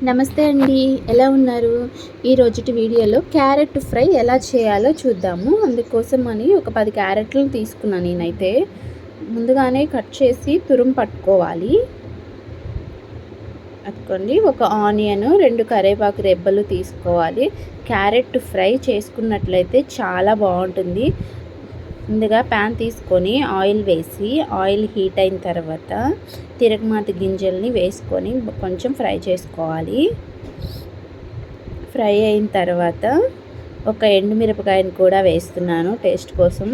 నమస్తే అండి, ఎలా ఉన్నారు? ఈ రోజుటి వీడియోలో క్యారెట్ ఫ్రై ఎలా చేయాలో చూద్దాము. అందుకోసం అని ఒక 10 క్యారెట్లు తీసుకున్నాను నేనైతే. ముందుగానే కట్ చేసి తురుము పట్టుకోవాలి. అట్టుకోండి. ఒక ఆనియన్, 2 కరివేపాకు రెబ్బలు తీసుకోవాలి. క్యారెట్ ఫ్రై చేసుకున్నట్లయితే చాలా బాగుంటుంది. ముందుగా ప్యాన్ తీసుకొని ఆయిల్ వేసి, ఆయిల్ హీట్ అయిన తర్వాత తిరగమాత గింజల్ని వేసుకొని కొంచెం ఫ్రై చేసుకోవాలి. ఫ్రై అయిన తర్వాత ఒక ఎండుమిరపకాయని కూడా వేస్తున్నాను టేస్ట్ కోసం.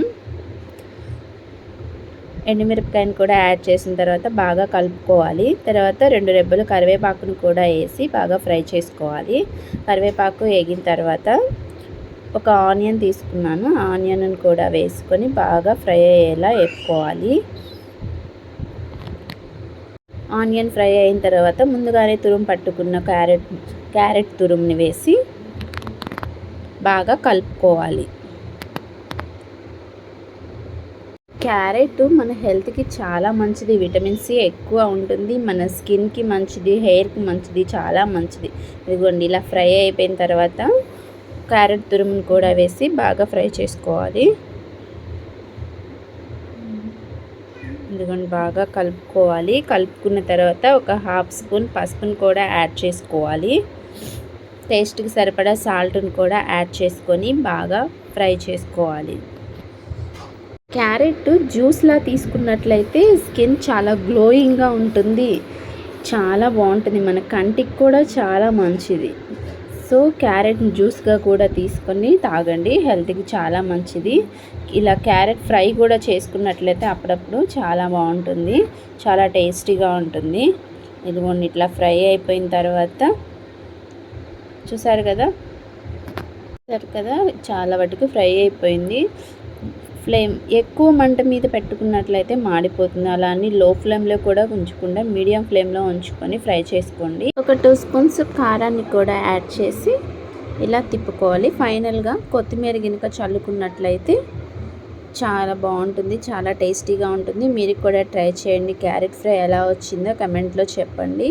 ఎండుమిరపకాయని కూడా యాడ్ చేసిన తర్వాత బాగా కలుపుకోవాలి. తర్వాత 2 రెబ్బలు కరివేపాకును కూడా వేసి బాగా ఫ్రై చేసుకోవాలి. కరివేపాకు వేగిన తర్వాత ఒక ఆనియన్ తీసుకున్నాను. ఆనియన్ కూడా వేసుకొని బాగా ఫ్రై అయ్యేలా వేపుకోవాలి. ఆనియన్ ఫ్రై అయిన తర్వాత ముందుగానే తురుము పట్టుకున్న క్యారెట్ తురుముని వేసి బాగా కలుపుకోవాలి. క్యారెట్ మన హెల్త్కి చాలా మంచిది. విటమిన్ సి ఎక్కువ ఉంటుంది. మన స్కిన్కి మంచిది, హెయిర్కి మంచిది, చాలా మంచిది. ఇదిగోండి, ఇలా ఫ్రై అయిపోయిన తర్వాత క్యారెట్ తురుమును కూడా వేసి బాగా ఫ్రై చేసుకోవాలి. ఇదిగోండి, బాగా కలుపుకోవాలి. కలుపుకున్న తర్వాత ఒక హాఫ్ స్పూన్ పసుపును కూడా యాడ్ చేసుకోవాలి. టేస్ట్కి సరిపడా సాల్ట్ని కూడా యాడ్ చేసుకొని బాగా ఫ్రై చేసుకోవాలి. క్యారెట్ జ్యూస్లా తీసుకున్నట్లయితే స్కిన్ చాలా గ్లోయింగ్గా ఉంటుంది, చాలా బాగుంటుంది. మన కంటికి కూడా చాలా మంచిది. సో క్యారెట్ జ్యూస్గా కూడా తీసుకొని తాగండి, హెల్త్కి చాలా మంచిది. ఇలా క్యారెట్ ఫ్రై కూడా చేసుకున్నట్లయితే అప్పుడప్పుడు చాలా బాగుంటుంది, చాలా టేస్టీగా ఉంటుంది. ఇదిగోండి, ఇట్లా ఫ్రై అయిపోయిన తర్వాత చూసారు కదా చాలా వరకు ఫ్రై అయిపోయింది. ఫ్లేమ్ ఎక్కువ మంట మీద పెట్టుకున్నట్లయితే మాడిపోతుంది. అలా అని లో ఫ్లేమ్లో కూడా ఉంచకుండా మీడియం ఫ్లేమ్లో ఉంచుకొని ఫ్రై చేసుకోండి. ఒక 2 స్పూన్స్ కారాన్ని కూడా యాడ్ చేసి ఇలా తిప్పుకోవాలి. ఫైనల్గా కొత్తిమీర గినుక చల్లుకున్నట్లయితే చాలా బాగుంటుంది, చాలా టేస్టీగా ఉంటుంది. మీరు కూడా ట్రై చేయండి. క్యారెట్ ఫ్రై ఎలా వచ్చిందో కమెంట్లో చెప్పండి.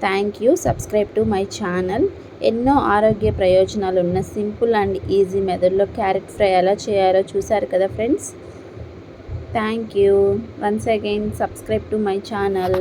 Thank you. Subscribe to my channel. ఎన్నో ఆరోగ్య ప్రయోజనాలు ఉన్న సింపుల్ అండ్ ఈజీ మెథడ్లో క్యారెట్ ఫ్రై ఎలా చేయాలో చూసారు కదా friends. Thank you. Once again subscribe to my channel.